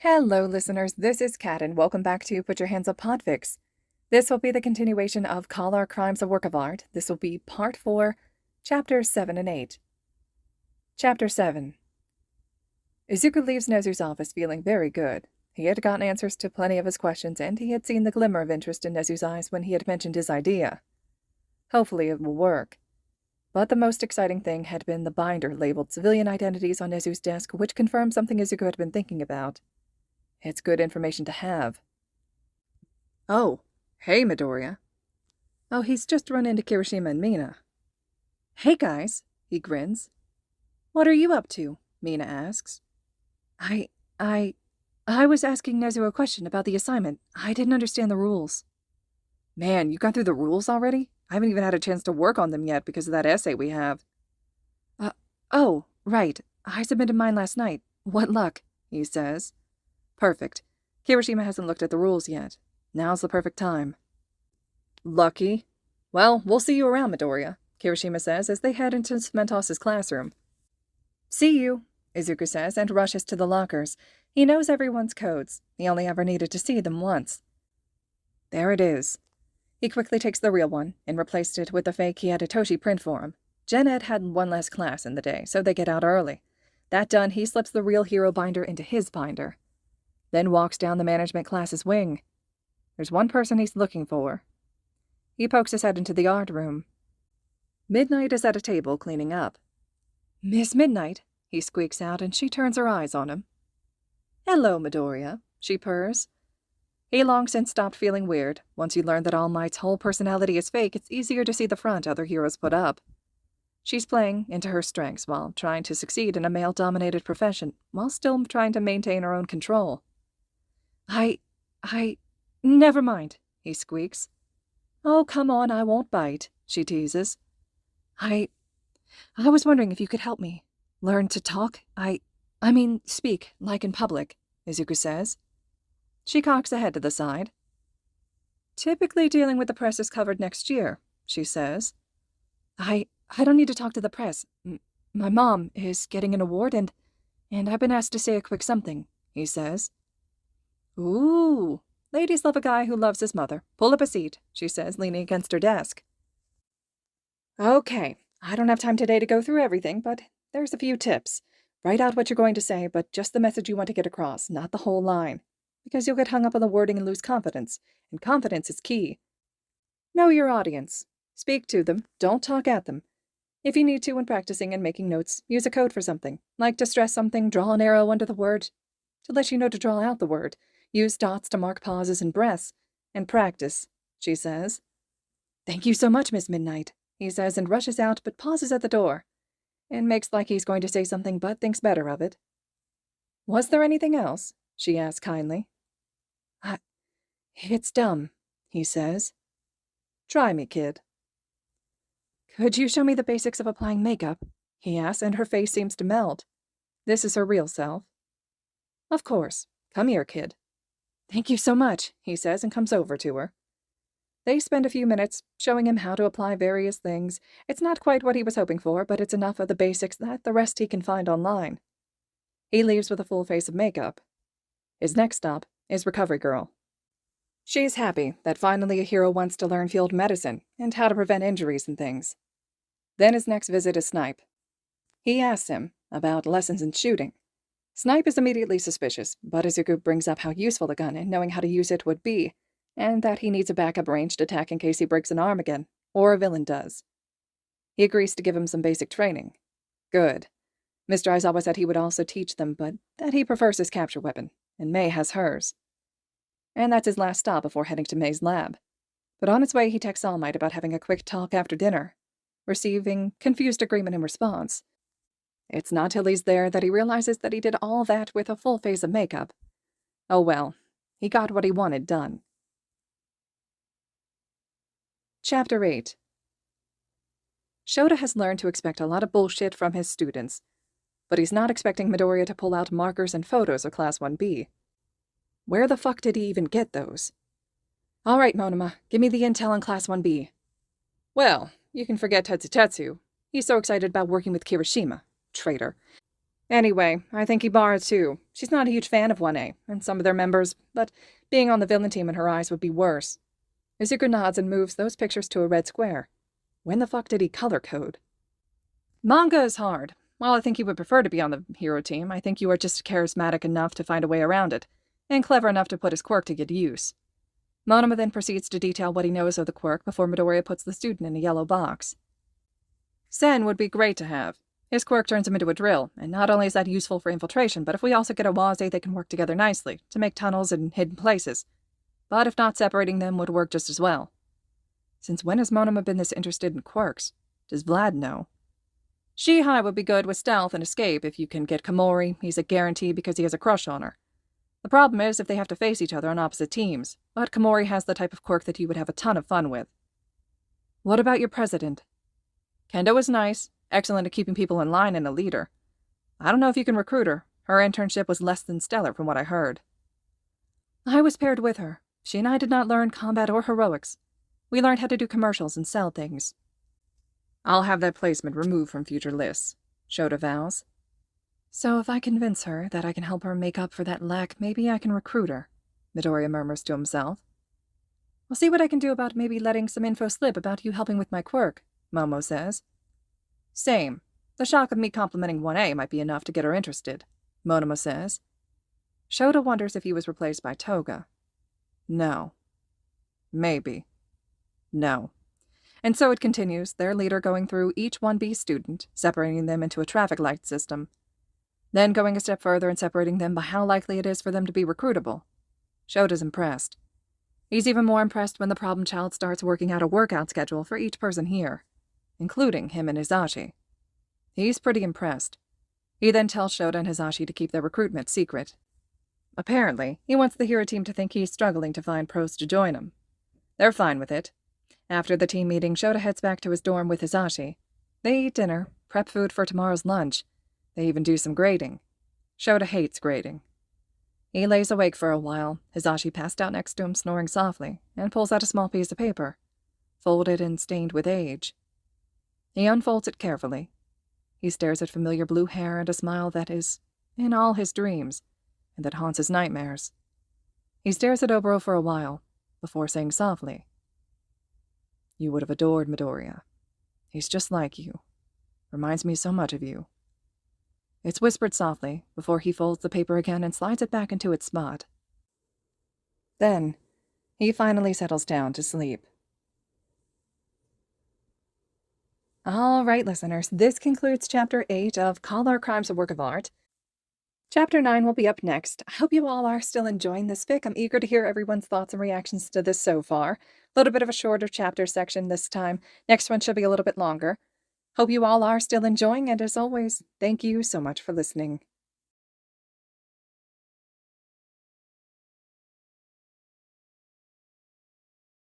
Hello, listeners. This is Kat, and welcome back to Put Your Hands Up Podfics. This will be the continuation of Call Our Crimes a Work of Art. This will be Part 4, Chapters 7 and 8. Chapter 7. Izuku leaves Nezu's office feeling very good. He had gotten answers to plenty of his questions, and he had seen the glimmer of interest in Nezu's eyes when he had mentioned his idea. Hopefully it will work. But the most exciting thing had been the binder labeled civilian identities on Nezu's desk, which confirmed something Izuku had been thinking about. It's good information to have. Oh, hey, Midoriya. Oh, he's just run into Kirishima and Mina. Hey, guys, he grins. What are you up to? Mina asks. I was asking Nezu a question about the assignment. I didn't understand the rules. Man, you got through the rules already? I haven't even had a chance to work on them yet because of that essay we have. Oh, right. I submitted mine last night. What luck, he says. Perfect. Kirishima hasn't looked at the rules yet. Now's the perfect time. Lucky. Well, we'll see you around, Midoriya, Kirishima says as they head into Mentos' classroom. See you, Izuku says and rushes to the lockers. He knows everyone's codes. He only ever needed to see them once. There it is. He quickly takes the real one and replaced it with the fake he had Hitoshi print for him. Gen Ed had one less class in the day, so they get out early. That done, he slips the real hero binder into his binder. Then walks down the management class's wing. There's one person he's looking for. He pokes his head into the art room. Midnight is at a table cleaning up. Miss Midnight, he squeaks out, and she turns her eyes on him. Hello, Midoriya, she purrs. He long since stopped feeling weird. Once you learn that All Might's whole personality is fake, it's easier to see the front other heroes put up. She's playing into her strengths while trying to succeed in a male-dominated profession, while still trying to maintain her own control. Never mind, he squeaks. Oh, come on, I won't bite, she teases. I was wondering if you could help me. Learn to talk? I mean, speak, like in public, Izuku says. She cocks a head to the side. Typically dealing with the press is covered next year, she says. I don't need to talk to the press. My mom is getting an award and I've been asked to say a quick something, he says. Ooh, ladies love a guy who loves his mother. Pull up a seat, she says, leaning against her desk. Okay, I don't have time today to go through everything, but there's a few tips. Write out what you're going to say, but just the message you want to get across, not the whole line. Because you'll get hung up on the wording and lose confidence, and confidence is key. Know your audience. Speak to them, don't talk at them. If you need to when practicing and making notes, use a code for something. Like to stress something, draw an arrow under the word. To let you know to draw out the word. Use dots to mark pauses and breaths. And practice, she says. Thank you so much, Miss Midnight, he says and rushes out but pauses at the door. And makes like he's going to say something but thinks better of it. Was there anything else? She asks kindly. It's dumb, he says. Try me, kid. Could you show me the basics of applying makeup? He asks, and her face seems to melt. This is her real self. Of course. Come here, kid. Thank you so much, he says and comes over to her. They spend a few minutes showing him how to apply various things. It's not quite what he was hoping for, but it's enough of the basics that the rest he can find online. He leaves with a full face of makeup. His next stop is Recovery Girl. She's happy that finally a hero wants to learn field medicine and how to prevent injuries and things. Then his next visit is Snipe. He asks him about lessons in shooting. Snipe is immediately suspicious, but Izuku brings up how useful the gun and knowing how to use it would be, and that he needs a backup ranged attack in case he breaks an arm again, or a villain does. He agrees to give him some basic training. Good. Mr. Aizawa said he would also teach them, but that he prefers his capture weapon, and Mei has hers. And that's his last stop before heading to Mei's lab. But on his way, he texts All Might about having a quick talk after dinner, receiving confused agreement in response. It's not till he's there that he realizes that he did all that with a full face of makeup. Oh well, he got what he wanted done. Chapter 8. Shota has learned to expect a lot of bullshit from his students, but he's not expecting Midoriya to pull out markers and photos of Class 1B. Where the fuck did he even get those? All right, Monoma, give me the intel on Class 1B. Well, you can forget Tetsu. He's so excited about working with Kirishima. Traitor. Anyway, I think he borrowed too. She's not a huge fan of 1A and some of their members, but being on the villain team in her eyes would be worse. Izuku nods and moves those pictures to a red square. When the fuck did he color code? Manga is hard. While I think you would prefer to be on the hero team, I think you are just charismatic enough to find a way around it, and clever enough to put his quirk to good use. Monoma then proceeds to detail what he knows of the quirk before Midoriya puts the student in a yellow box. Sen would be great to have. His quirk turns him into a drill, and not only is that useful for infiltration, but if we also get a Waze, they can work together nicely, to make tunnels in hidden places. But if not, separating them would work just as well. Since when has Monoma been this interested in quirks? Does Vlad know? Shihai would be good with stealth and escape. If you can get Komori, he's a guarantee because he has a crush on her. The problem is if they have to face each other on opposite teams, but Komori has the type of quirk that you would have a ton of fun with. What about your president? Kendo is nice, excellent at keeping people in line and a leader. I don't know if you can recruit her. Her internship was less than stellar from what I heard. I was paired with her. She and I did not learn combat or heroics. We learned how to do commercials and sell things. I'll have that placement removed from future lists, Shota vows. So if I convince her that I can help her make up for that lack, maybe I can recruit her, Midoriya murmurs to himself. I'll see what I can do about maybe letting some info slip about you helping with my quirk, Momo says. Same. The shock of me complimenting 1A might be enough to get her interested, Monoma says. Shota wonders if he was replaced by Toga. No. Maybe. No. And so it continues, their leader going through each 1B student, separating them into a traffic light system. Then going a step further and separating them by how likely it is for them to be recruitable. Shota's impressed. He's even more impressed when the problem child starts working out a workout schedule for each person here, including him and Hisashi. He's pretty impressed. He then tells Shota and Hisashi to keep their recruitment secret. Apparently, he wants the hero team to think he's struggling to find pros to join him. They're fine with it. After the team meeting, Shota heads back to his dorm with Hisashi. They eat dinner, prep food for tomorrow's lunch. They even do some grading. Shota hates grading. He lays awake for a while, Hisashi passed out next to him snoring softly, and pulls out a small piece of paper, folded and stained with age. He unfolds it carefully. He stares at familiar blue hair and a smile that is in all his dreams, and that haunts his nightmares. He stares at Oboro for a while, before saying softly, You would have adored Midoriya. He's just like you. Reminds me so much of you. It's whispered softly, before he folds the paper again and slides it back into its spot. Then, he finally settles down to sleep. All right, listeners, this concludes Chapter 8 of Call Our Crimes a Work of Art. Chapter 9 will be up next. I hope you all are still enjoying this fic. I'm eager to hear everyone's thoughts and reactions to this so far. A little bit of a shorter chapter section this time. Next one should be a little bit longer. Hope you all are still enjoying, and as always, thank you so much for listening.